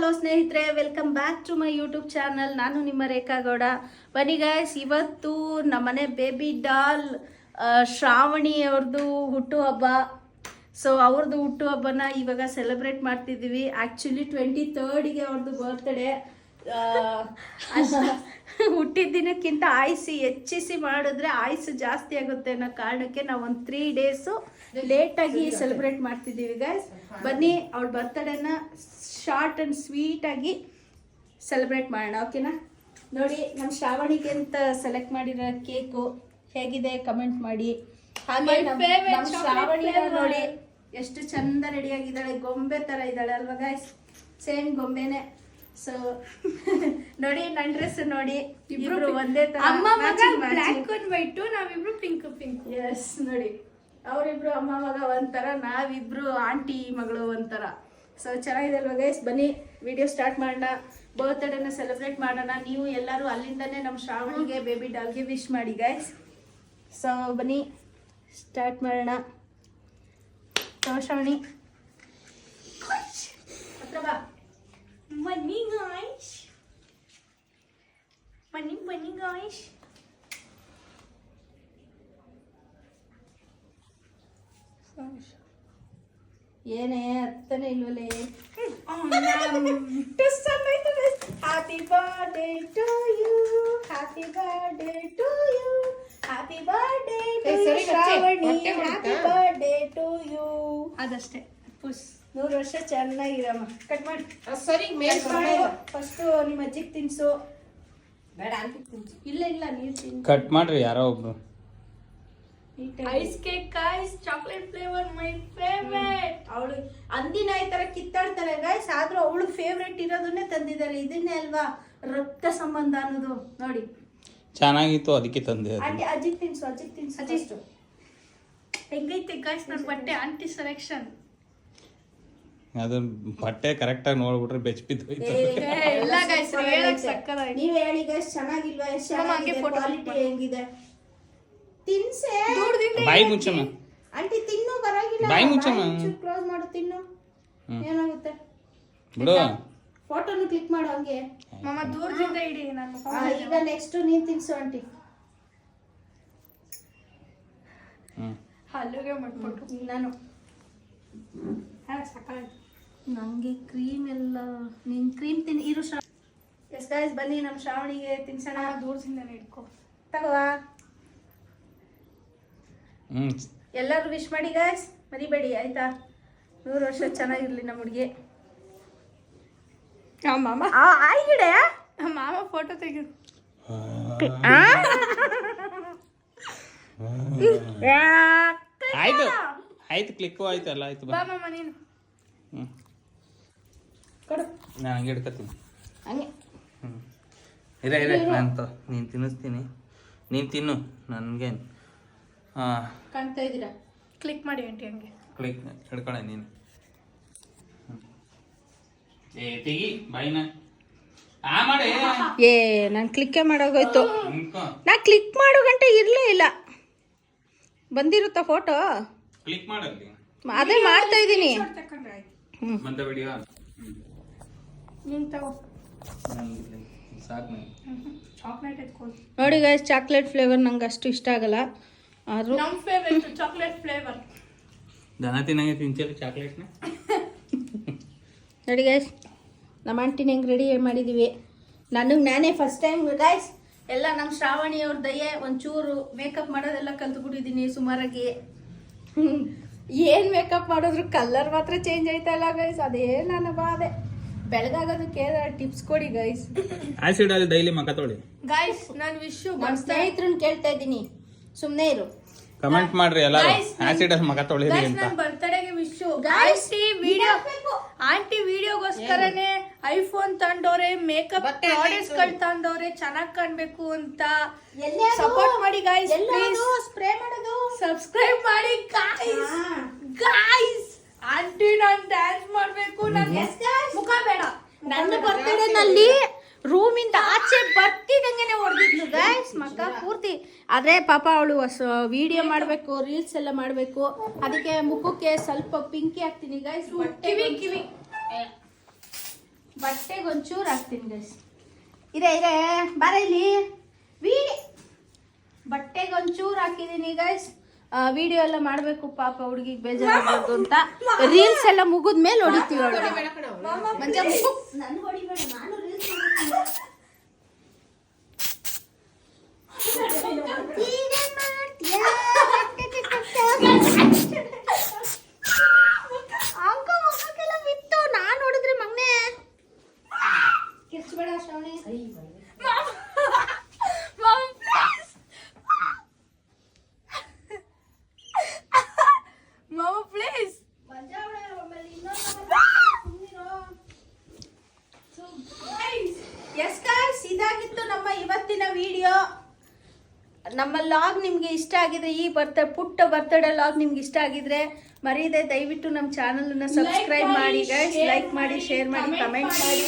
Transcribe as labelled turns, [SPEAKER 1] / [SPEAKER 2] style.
[SPEAKER 1] Hello ಸ್ನೇಹಿತರೆ, welcome back to my YouTube channel. ನಾನು ನಿಮ್ಮ ರೇಖಾ ಗೌಡ. ಬನ್ನಿ ಗೈಸ್, ಇವತ್ತು ನಮ್ಮನೆ ಬೇಬಿ ಡಾಲ್ ಶ್ರಾವಣಿ ಅವ್ರದ್ದು ಹುಟ್ಟುಹಬ್ಬ. ಸೊ ಅವ್ರದ್ದು ಹುಟ್ಟುಹಬ್ಬನ ಇವಾಗ ಸೆಲೆಬ್ರೇಟ್ ಮಾಡ್ತಿದ್ದೀವಿ. ಆ್ಯಕ್ಚುಲಿ 23rd ಅವ್ರದ್ದು ಬರ್ತ್ಡೇ. ಹುಟ್ಟಿದ ದಿನಕ್ಕಿಂತ ಆಯುಸ್ಸು ಹೆಚ್ಚಿಸಿ ಮಾಡಿದ್ರೆ ಆಯುಸ್ಸು ಜಾಸ್ತಿ ಆಗುತ್ತೆ ಅನ್ನೋ ಕಾರಣಕ್ಕೆ ನಾವು ಒಂದು 3 ಡೇಸು ಲೇಟಾಗಿ ಸೆಲೆಬ್ರೇಟ್ ಮಾಡ್ತಿದ್ದೀವಿ ಗೈಸ್. ಬನ್ನಿ ಅವಳ ಬರ್ತ್ಡೇನ ಶಾರ್ಟ್ ಆ್ಯಂಡ್ ಸ್ವೀಟಾಗಿ ಸೆಲೆಬ್ರೇಟ್ ಮಾಡೋಣ, ಓಕೆನಾ? ನೋಡಿ, ನಮ್ಮ ಶ್ರಾವಣಿಗೆ ಅಂತ ಸೆಲೆಕ್ಟ್ ಮಾಡಿರೋ ಕೇಕು ಹೇಗಿದೆ ಕಮೆಂಟ್ ಮಾಡಿ. ಹಾಗೆ ನಮ್ಮ ಶ್ರಾವಣಿನ ನೋಡಿ ಎಷ್ಟು ಚಂದ ರೆಡಿಯಾಗಿದ್ದಾಳೆ, ಗೊಂಬೆ ಥರ ಇದ್ದಾಳೆ ಅಲ್ವಾ ಗೈಸ್? ಸೇಮ್ ಗೊಂಬೆನೆ. ಸೊ ನೋಡಿ, ನನ್ನ ಡ್ರೆಸ್ ನೋಡಿ, ಇಬ್ರು ಒಂದೇ ತರ.
[SPEAKER 2] ಬ್ಲಾಕ್ ಅಂಡ್ ವೈಟ್, ನಾವಿಬ್ರು ಪಿಂಕ್.
[SPEAKER 1] ಎಸ್, ನೋಡಿ ಅವರಿಬ್ರು ಅಮ್ಮ ಮಗ ಒಂಥರ, ನಾವಿಬ್ರು ಆಂಟಿ ಮಗಳು ಒಂಥರ. ಸೊ ಚೆನ್ನಾಗಿದೆ ಅಲ್ವಾ ಗೈಸ್? ಬನ್ನಿ ವಿಡಿಯೋ ಸ್ಟಾರ್ಟ್ ಮಾಡೋಣ, ಬರ್ತ್ಡೇನ ಸೆಲೆಬ್ರೇಟ್ ಮಾಡೋಣ. ನೀವು ಎಲ್ಲರೂ ಅಲ್ಲಿಂದನೇ ನಮ್ಮ ಶ್ರಾವಣಿಗೆ ಬೇಬಿ ಡಾಲ್ಗೆ ವಿಶ್ ಮಾಡಿ ಗೈಸ್. ಸೊ ಬನ್ನಿ ಸ್ಟಾರ್ಟ್ ಮಾಡೋಣ. ಶ್ರಾವಣಿ ಹತ್ರ ಬಾ.
[SPEAKER 2] Money guys. Money guys.
[SPEAKER 1] ಏನೇ ಅರ್ಥನೇ ಇಲ್ವಲ್ಲೇ.
[SPEAKER 2] Happy birthday to you. Happy birthday to you. Happy birthday to Shravani. Happy birthday to you.
[SPEAKER 1] ಅದಷ್ಟೇ. ಪುಸ್ 100 ವರ್ಷ ಚೆನ್ನಾಗಿರಮ್ಮ. ಕಟ್ ಮಾಡಿ.
[SPEAKER 2] ಸರಿ, ಮೇಲ್
[SPEAKER 1] ಫಸ್ಟ್ ನಿಮ್ಮ ಅಜ್ಜಿಗೆ ತಿನ್ಸು.
[SPEAKER 2] ಬೇಡ ಅಂತ ತಿನ್ಸು.
[SPEAKER 1] ಇಲ್ಲ ನೀವು ತಿನ್ಸು.
[SPEAKER 3] ಕಟ್ ಮಾಡ್ರಿ ಯಾರೋ ಒಬ್ರು.
[SPEAKER 2] Ice cake guys, chocolate flavour my favourite.
[SPEAKER 1] ಅವಳು ಅಂದಿನ ಈ ತರ ಕಿತ್ತಾಡ್ತಾರೆ ಗೈಸ್, ಆದ್ರೂ ಅವಳು ಫೇವ್ರೇಟ್ ಇರೋದನ್ನೇ ತಂದಿದ್ದಾರೆ. ಇದನ್ನೇ ಅಲ್ವಾ ರಕ್ತ ಸಂಬಂಧ ಅನ್ನೋದು. ನೋಡಿ
[SPEAKER 3] ಚೆನ್ನಾಗಿತ್ತು, ಅದಕ್ಕೆ ತಂದೆ.
[SPEAKER 1] ಆಂಟಿ ಅಜ್ಜಿಗೆ ತಿನ್ಸು. ಅಜ್ಜಿ
[SPEAKER 2] ಹೆಂಗೈತೆ ಗೈಸ್ ನನ್ನ ಬಟ್ಟೆ? Aunty selection.
[SPEAKER 3] ಅದು ಬಟ್ಟೆ ಕರೆಕ್ಟ್ ಆಗಿ ನೋಡ್ಬಿಟ್ರೆ ಬೆಚ್ ಬಿದ್ದೋಯ್ತು.
[SPEAKER 2] ಇಲ್ಲ ಗೈಸ್, ಹೇಳಕ್ ಸಕ್ಕತ್ತಾಗಿದೆ.
[SPEAKER 1] ನೀವ್ ಹೇಳಿ ಗೈಸ್, ಚೆನ್ನಾಗಿಲ್ವಾ? ಎಷ್ಟು ಚೆನ್ನಾಗಿದೆ, ಕ್ವಾಲಿಟಿ ಹೆಂಗಿದೆ? ತಿನ್ಸೆ.
[SPEAKER 3] ಬಾಯಿ ಮುಚ್ಚಮ್ಮ.
[SPEAKER 1] ಆಂಟಿ ತಿನ್ನು, ಬರಾಗಿಲ್ಲ.
[SPEAKER 3] ಬಾಯಿ ಮುಚ್ಚಮ್ಮ.
[SPEAKER 1] ಕ್ಲೋಸ್ ಮಾಡು, ತಿನ್ನು. ಏನಾಗುತ್ತೆ
[SPEAKER 3] ಬಿಡು.
[SPEAKER 1] ಫೋಟೋನು ಕ್ಲಿಕ್ ಮಾಡು ಹಂಗೆ.
[SPEAKER 2] ಮಾಮ ದೂರದಿಂದ ಇಡಿ. ನಾನು
[SPEAKER 1] ಈಗ ನೆಕ್ಸ್ಟ್ ನೀನ್ ತಿನ್ಸು ಆಂಟಿ.
[SPEAKER 2] ಹಲ್ಲುಗೆ ಮಾಡ್ಬಿಟ್ಟು
[SPEAKER 1] ನಾನು
[SPEAKER 2] ಸಕ್ಕತ್ತಾಗಿದೆ.
[SPEAKER 1] ನಂಗೆ ಕ್ರೀಮ್ ಎಲ್ಲ, ನೀನ್ ಕ್ರೀಮ್ ತಿನ್ ಇರು. ಎಸ್ ಗೈಸ್, ಬನ್ನಿ ನಮ್ಮ ಶ್ರಾವಣಿಗೆ ತಿನ್ಸೋಣ.
[SPEAKER 2] ದೂರದಿಂದ ಇಟ್ಕೋ.
[SPEAKER 1] ತಗೋವಾ. ಎಲ್ಲರೂ ವಿಶ್ ಮಾಡಿ ಗೈಸ್, ಮರಿಬೇಡಿ ಆಯ್ತಾ? 100 ವರ್ಷ ಚೆನ್ನಾಗಿರ್ಲಿ ನಮ್ಮ ಹುಡುಗಿ.
[SPEAKER 2] ಮಾಮ
[SPEAKER 1] ಆಯ್ಗಿಡೆ
[SPEAKER 2] ಮಾಮ ಫೋಟೋ ತೆಗೆದು.
[SPEAKER 3] ಆಯ್ತು ಕ್ಲಿಕ್ಕು ಆಯ್ತು, ಎಲ್ಲ ಆಯ್ತು.
[SPEAKER 2] ಬಾ ಮಾಮ ನೀನು.
[SPEAKER 1] ಕೊಡು.
[SPEAKER 3] ನಾನು ಹಂಗೆ ಹಿಡ್ಕತ್ತೀನಿ.
[SPEAKER 1] ಹಂಗೆ
[SPEAKER 3] ಇರ ನಾನು ನೀನು ತಿನ್ನಿಸ್ತೀನಿ, ನೀನು ತಿನ್ನು. ನನಗೆ
[SPEAKER 1] ಕಾಣ್ತಾ ಇದ್ದೀರಾ?
[SPEAKER 2] ಕ್ಲಿಕ್ ಮಾಡಿ ಆಂಟಿ ಹಂಗೆ.
[SPEAKER 3] ಕ್ಲಿಕ್ ಹಿಡ್ಕೊಳ್ಳೆ ನೀನು. ತೆಗಿ ಬಾಯಿನ. ಮಾಡಿ.
[SPEAKER 1] ನಾನು ಕ್ಲಿಕ್ಕೇ ಮಾಡೋಗೋಯ್ತು. ನಾ ಕ್ಲಿಕ್ ಮಾಡೋ ಗಂಟೆ ಇರಲೇ ಇಲ್ಲ. ಬಂದಿರುತ್ತಾ ಫೋಟೋ?
[SPEAKER 3] ಕ್ಲಿಕ್ ಮಾಡಲ್ಲಿ.
[SPEAKER 1] ಅದೇ ಮಾಡ್ತಾ ಇದ್ದೀನಿ.
[SPEAKER 2] ತಕೊಂಡ್ರೆ ಆಯ್ತು.
[SPEAKER 3] ಬಂದ ವಿಡಿಯೋ
[SPEAKER 2] ನೀನು ತಗೋ.
[SPEAKER 3] ಸಾಕು ನನಗೆ.
[SPEAKER 2] ಚಾಕ್ಲೇಟ್ ಎತ್ಕೊಂಡು
[SPEAKER 1] ನೋಡಿ ಗೈಸ್, ಚಾಕ್ಲೇಟ್ ಫ್ಲೇವರ್ ನಂಗೆ ಅಷ್ಟು ಇಷ್ಟ ಆಗಲ್ಲ. ಆದರೂ
[SPEAKER 2] ನಮ್ಮ ಫೇವರೇಟ್ ಚಾಕ್ಲೇಟ್ ಫ್ಲೇವರ್.
[SPEAKER 3] ದನ ತಿನ್ನಂಗೆ ತಿಂತೀರ ಚಾಕ್ಲೇಟ್ನ?
[SPEAKER 1] ನೋಡಿ ಗೈಸ್, ನಮ್ಮ ಆಂಟಿನ ಹೆಂಗೆ ರೆಡಿ ಮಾಡಿದ್ದೀವಿ. ನಾನೇ ಫಸ್ಟ್ ಟೈಮ್ ಗೈಸ್, ಎಲ್ಲ ನಮ್ಮ ಶ್ರಾವಣಿ ಅವ್ರ ದಯೆ. ಒಂಚೂರು ಮೇಕಪ್ ಮಾಡೋದೆಲ್ಲ ಕಲ್ತ್ಬಿಟ್ಟಿದ್ದೀನಿ ಸುಮಾರಾಗಿ. ಏನು ಮೇಕಪ್ ಮಾಡಿದ್ರು ಕಲರ್ ಮಾತ್ರ ಚೇಂಜ್ ಆಯ್ತಲ್ಲ ಗೈಸ್, ಅದೇ ನನ್ನ ಬಾಧೆ. ಬೆಳಗಾಗೋದಕ್ಕೆ ಟಿಪ್ಸ್ ಕೊಡಿ ಗೈಸ್.
[SPEAKER 3] ಆಸಿಡ್ ಅಲ್ಲಿ ಡೈಲಿ ಮಕ ತೊಳಿ
[SPEAKER 2] ಗೈಸ್. ನಾನು ವಿಶು
[SPEAKER 1] ನಮ್ಮ ಸ್ನೇಹಿತರನ್ನ ಕೇಳ್ತಾ ಇದ್ದೀನಿ, ಸುಮ್ಮನೆ ಇರು.
[SPEAKER 3] ಕಮೆಂಟ್ ಮಾಡ್ರಿ ಎಲ್ಲರೂ, ಆಸಿಡ್ ಅಲ್ಲಿ ಮಕ ತೊಳಿರಿ ಅಂತ.
[SPEAKER 2] ನನ್ನ ಬರ್ತ್ಡೇಗೆ ವಿಶು.
[SPEAKER 1] ವಿಡಿಯೋ
[SPEAKER 2] ಆಂಟಿ ವಿಡಿಯೋಗೋಸ್ಕರನೇ ಐಫೋನ್ ತಂದವ್ರೆ, ಮೇಕಪ್ ಪ್ರಾಡಕ್ಟ್ಸ್ಗಳು ತಂದವ್ರೆ, ಚೆನ್ನಾಗಿ ಕಾಣ್ಬೇಕು ಅಂತ. ಸಪೋರ್ಟ್ ಮಾಡಿ ಗೈಸ್, ಪ್ಲೀಸ್.
[SPEAKER 1] ಸ್ಪ್ರೇ ಮಾಡೋದು
[SPEAKER 2] ಸಬ್ಸ್ಕ್ರೈಬ್ ಮಾಡಿ ಗೈಸ್. ಆಂಟಿ ನಾನು ಡ್ಯಾನ್ಸ್ ಮಾಡ್ಬೇಕು. ನನ್ನ ಮುಖ ಬೇಡ.
[SPEAKER 1] ನನ್ನ ಬರ್ತ್ಡೇನಲ್ಲಿ ರೂಮಿಂದ ಆಚೆ ಬರ್ತಿದಂಗೆನೆ ಹೊಡೆದಿದ್ಲು ಗೈಸ್, ಮಕ್ಕ ಪೂರ್ತಿ. ಆದ್ರೆ ಪಾಪ ಅವಳು ವಿಡಿಯೋ ಮಾಡಬೇಕು, ರೀಲ್ಸ್ ಎಲ್ಲ ಮಾಡಬೇಕು, ಅದಕ್ಕೆ ಮುಖಕ್ಕೆ ಸ್ವಲ್ಪ ಪಿಂಕಿ ಹಾಕ್ತೀನಿ ಗೈಸ್.
[SPEAKER 2] ಕಿವಿ
[SPEAKER 1] ಬಟ್ಟೆಗೆ ಒಂಚೂರು ಹಾಕ್ತೀನಿ ಗೈಸ್. ಇರೇ ಬಾರ ಇಲ್ಲಿ ಬಟ್ಟೆಗೆ ಒಂಚೂರು ಹಾಕಿದ್ದೀನಿ ಗೈಸ್. ವಿಡಿಯೋ ಎಲ್ಲ ಮಾಡಬೇಕು ಪಾಪ ಹುಡುಗಿಗೆ ಬೇಜಾರಾಗಬಾರ್ದು ಅಂತ. ರೀಲ್ಸ್ ಎಲ್ಲ ಮುಗಿದ ಮೇಲೆ ಹೊಡಿತೀವಿ ಅವಳು. ಮಂಜ ನಾನು ಹೊಡಿಬೇಡ, ನಾನು ರೀಲ್ಸ್ ಅಂಕ ಮಕ್ಕಕ್ಕೆಲ್ಲ ಬಿತ್ತು. ನಾನು ಹೊಡಿದ್ರೆ ಮಗನೇ ಕಿರ್ಚ್ಬೇಡ ಶ್ರಾವಣಿ. ಮಾಮ ಪ್ಲೀಸ್. ಎಸ್ ಗಾಯ್ಸ್, ಇದಾಗಿತ್ತು ನಮ್ಮ ಇವತ್ತಿನ ವಿಡಿಯೋ. ನಮ್ಮ ಲಾಗ್ ನಿಮಗೆ ಇಷ್ಟ ಆಗಿದ್ರೆ, ಈ ಪುಟ್ಟ ಬರ್ತಡೇ ಲಾಗ್ ನಿಮ್ಗೆ ಇಷ್ಟ ಆಗಿದ್ರೆ ಮರೀದೆ ದಯವಿಟ್ಟು ನಮ್ಮ ಚಾನಲನ್ನು ಸಬ್ಸ್ಕ್ರೈಬ್ ಮಾಡಿ ಗೈಸ್. ಲೈಕ್ ಮಾಡಿ, ಶೇರ್ ಮಾಡಿ, ಕಮೆಂಟ್ ಮಾಡಿ.